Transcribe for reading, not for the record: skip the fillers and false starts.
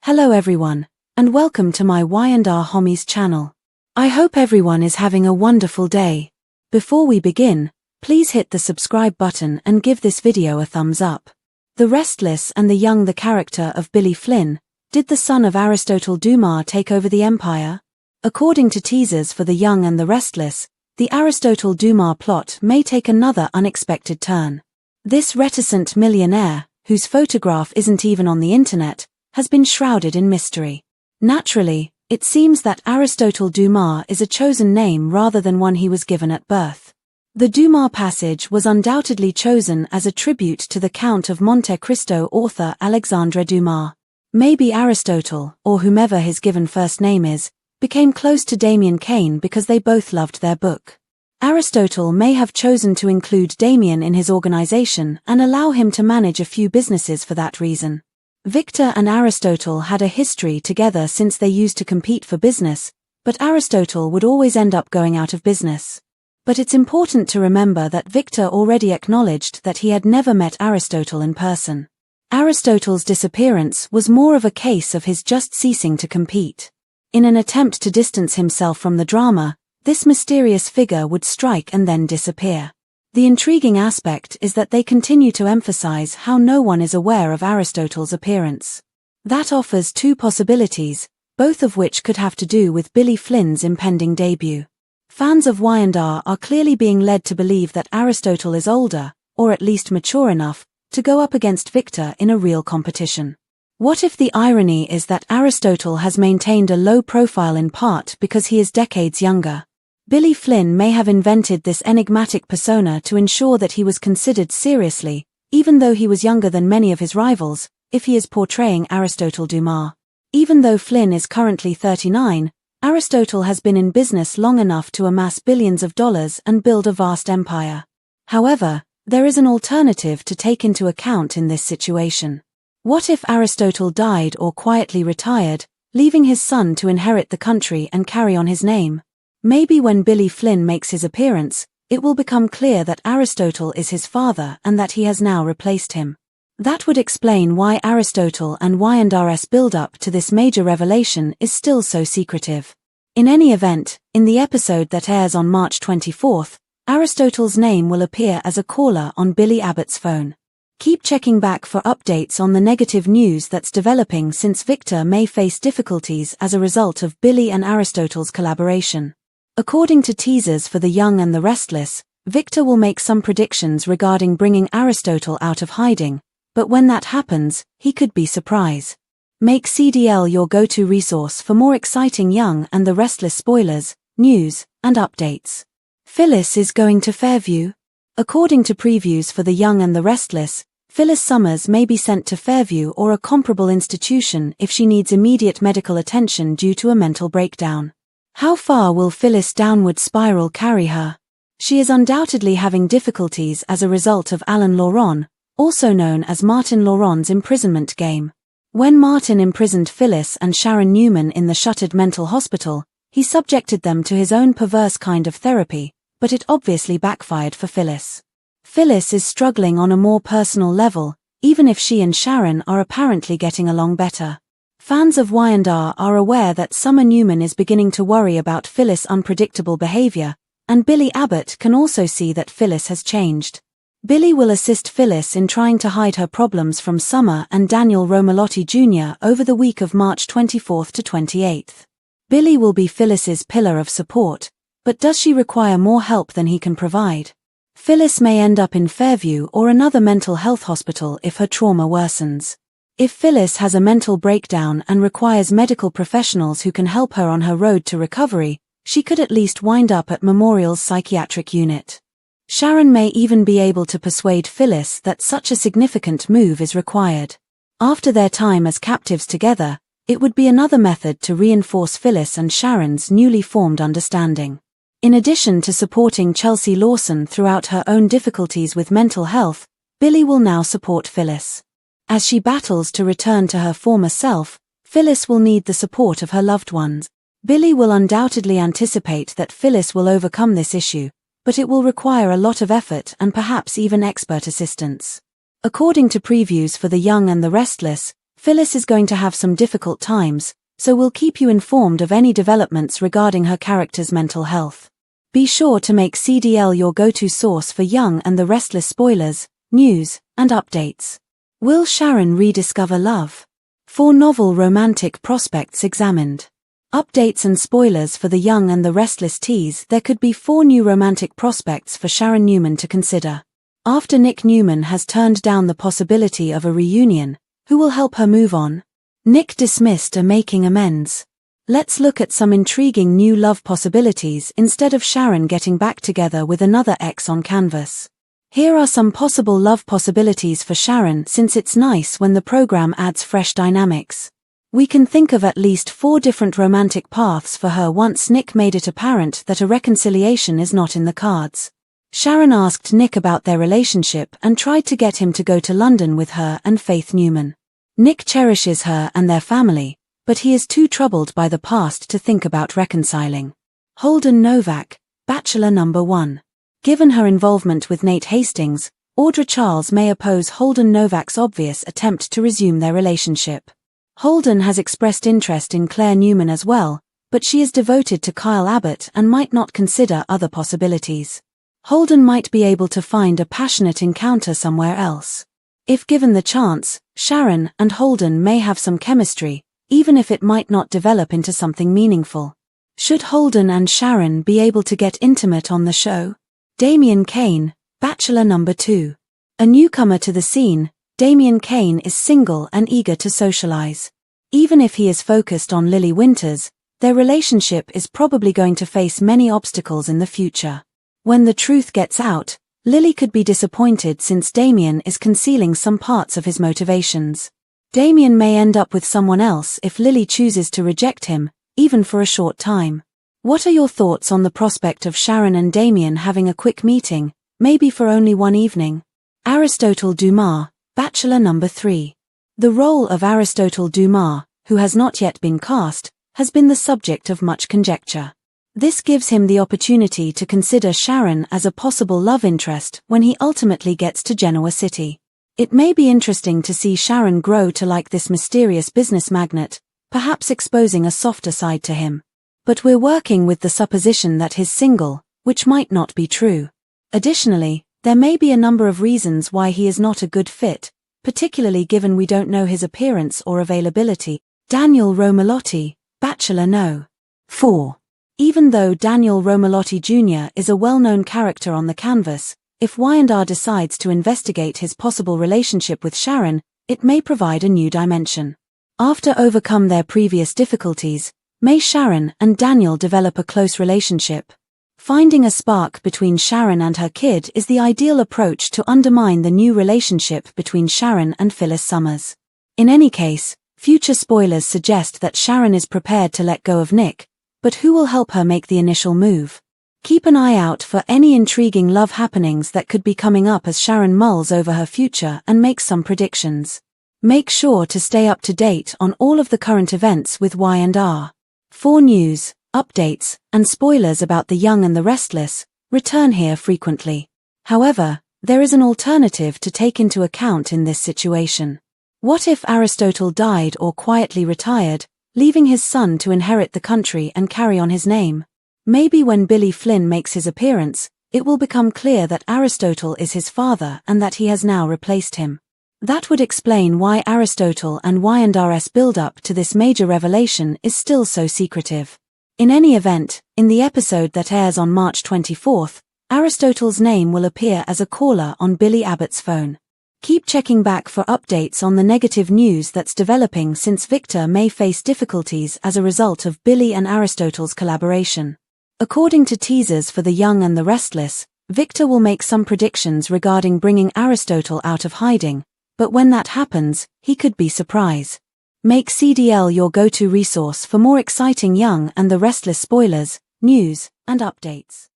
Hello everyone, and welcome to my Y&R Homies channel. I hope everyone is having a wonderful day. Before we begin, please hit the subscribe button and give this video a thumbs up. The Restless and the Young. The character of Billy Flynn. Did the son of Aristotle Dumas take over the empire? According to teasers for The Young and the Restless, the Aristotle Dumas plot may take another unexpected turn. This reticent millionaire, whose photograph isn't even on the internet, has been shrouded in mystery. Naturally, it seems that Aristotle Dumas is a chosen name rather than one he was given at birth. The Dumas passage was undoubtedly chosen as a tribute to the Count of Monte Cristo author Alexandre Dumas. Maybe Aristotle, or whomever his given first name is, became close to Damien Cain because they both loved their book. Aristotle may have chosen to include Damien in his organization and allow him to manage a few businesses for that reason. Victor and Aristotle had a history together since they used to compete for business, but Aristotle would always end up going out of business. But it's important to remember that Victor already acknowledged that he had never met Aristotle in person. Aristotle's disappearance was more of a case of his just ceasing to compete. In an attempt to distance himself from the drama, this mysterious figure would strike and then disappear. The intriguing aspect is that they continue to emphasize how no one is aware of Aristotle's appearance. That offers two possibilities, both of which could have to do with Billy Flynn's impending debut. Fans of Y&R are clearly being led to believe that Aristotle is older, or at least mature enough, to go up against Victor in a real competition. What if the irony is that Aristotle has maintained a low profile in part because he is decades younger? Billy Flynn may have invented this enigmatic persona to ensure that he was considered seriously, even though he was younger than many of his rivals, if he is portraying Aristotle Dumas. Even though Flynn is currently 39, Aristotle has been in business long enough to amass billions of dollars and build a vast empire. However, there is an alternative to take into account in this situation. What if Aristotle died or quietly retired, leaving his son to inherit the country and carry on his name? Maybe when Billy Flynn makes his appearance, it will become clear that Aristotle is his father and that he has now replaced him. That would explain why Aristotle and Y&R's build-up to this major revelation is still so secretive. In any event, in the episode that airs on March 24th, Aristotle's name will appear as a caller on Billy Abbott's phone. Keep checking back for updates on the negative news that's developing, since Victor may face difficulties as a result of Billy and Aristotle's collaboration. According to teasers for The Young and the Restless, Victor will make some predictions regarding bringing Aristotle out of hiding, but when that happens, he could be surprised. Make CDL your go-to resource for more exciting Young and the Restless spoilers, news, and updates. Phyllis is going to Fairview. According to previews for The Young and the Restless, Phyllis Summers may be sent to Fairview or a comparable institution if she needs immediate medical attention due to a mental breakdown. How far will Phyllis' downward spiral carry her? She is undoubtedly having difficulties as a result of Alain Laurent, also known as Martin Laurent's imprisonment game. When Martin imprisoned Phyllis and Sharon Newman in the shuttered mental hospital, he subjected them to his own perverse kind of therapy, but it obviously backfired for Phyllis. Phyllis is struggling on a more personal level, even if she and Sharon are apparently getting along better. Fans of Y&R are aware that Summer Newman is beginning to worry about Phyllis' unpredictable behavior, and Billy Abbott can also see that Phyllis has changed. Billy will assist Phyllis in trying to hide her problems from Summer and Daniel Romalotti Jr. over the week of March 24th to 28th. Billy will be Phyllis's pillar of support, but does she require more help than he can provide? Phyllis may end up in Fairview or another mental health hospital if her trauma worsens. If Phyllis has a mental breakdown and requires medical professionals who can help her on her road to recovery, she could at least wind up at Memorial's psychiatric unit. Sharon may even be able to persuade Phyllis that such a significant move is required. After their time as captives together, it would be another method to reinforce Phyllis and Sharon's newly formed understanding. In addition to supporting Chelsea Lawson throughout her own difficulties with mental health, Billy will now support Phyllis. As she battles to return to her former self, Phyllis will need the support of her loved ones. Billy will undoubtedly anticipate that Phyllis will overcome this issue, but it will require a lot of effort and perhaps even expert assistance. According to previews for The Young and the Restless, Phyllis is going to have some difficult times, so we'll keep you informed of any developments regarding her character's mental health. Be sure to make CDL your go-to source for Young and the Restless spoilers, news, and updates. Will Sharon rediscover love? 4 novel romantic prospects examined. Updates and spoilers for the Young and the Restless tease. There could be 4 new romantic prospects for Sharon Newman to consider. After Nick Newman has turned down the possibility of a reunion, who will help her move on? Nick dismissed a making amends. Let's look at some intriguing new love possibilities instead of Sharon getting back together with another ex on canvas. Here are some possible love possibilities for Sharon, since it's nice when the program adds fresh dynamics. We can think of at least 4 different romantic paths for her once Nick made it apparent that a reconciliation is not in the cards. Sharon asked Nick about their relationship and tried to get him to go to London with her and Faith Newman. Nick cherishes her and their family, but he is too troubled by the past to think about reconciling. Holden Novak, Bachelor number 1. Given her involvement with Nate Hastings, Audra Charles may oppose Holden Novak's obvious attempt to resume their relationship. Holden has expressed interest in Claire Newman as well, but she is devoted to Kyle Abbott and might not consider other possibilities. Holden might be able to find a passionate encounter somewhere else. If given the chance, Sharon and Holden may have some chemistry, even if it might not develop into something meaningful. Should Holden and Sharon be able to get intimate on the show? Damien Kane, Bachelor number 2. A newcomer to the scene, Damien Kane is single and eager to socialize. Even if he is focused on Lily Winters, their relationship is probably going to face many obstacles in the future. When the truth gets out, Lily could be disappointed since Damien is concealing some parts of his motivations. Damien may end up with someone else if Lily chooses to reject him, even for a short time. What are your thoughts on the prospect of Sharon and Damien having a quick meeting, maybe for only one evening? Aristotle Dumas, Bachelor number 3. The role of Aristotle Dumas, who has not yet been cast, has been the subject of much conjecture. This gives him the opportunity to consider Sharon as a possible love interest when he ultimately gets to Genoa City. It may be interesting to see Sharon grow to like this mysterious business magnate, perhaps exposing a softer side to him. But we're working with the supposition that he's single, which might not be true. Additionally, there may be a number of reasons why he is not a good fit, particularly given we don't know his appearance or availability. Daniel Romalotti, Bachelor No. 4. Even though Daniel Romalotti Jr. is a well-known character on the canvas, if Y&R decides to investigate his possible relationship with Sharon, it may provide a new dimension. After overcome their previous difficulties, may Sharon and Daniel develop a close relationship. Finding a spark between Sharon and her kid is the ideal approach to undermine the new relationship between Sharon and Phyllis Summers. In any case, future spoilers suggest that Sharon is prepared to let go of Nick, but who will help her make the initial move? Keep an eye out for any intriguing love happenings that could be coming up as Sharon mulls over her future and makes some predictions. Make sure to stay up to date on all of the current events with Y&R. For news, updates, and spoilers about the Young and the Restless, return here frequently. However, there is an alternative to take into account in this situation. What if Aristotle died or quietly retired, leaving his son to inherit the country and carry on his name? Maybe when Billy Flynn makes his appearance, it will become clear that Aristotle is his father and that he has now replaced him. That would explain why Aristotle and Y&R's build-up to this major revelation is still so secretive. In any event, in the episode that airs on March 24th, Aristotle's name will appear as a caller on Billy Abbott's phone. Keep checking back for updates on the negative news that's developing, since Victor may face difficulties as a result of Billy and Aristotle's collaboration. According to teasers for The Young and the Restless, Victor will make some predictions regarding bringing Aristotle out of hiding, but when that happens, he could be surprised. Make CDL your go-to resource for more exciting Young and the Restless spoilers, news, and updates.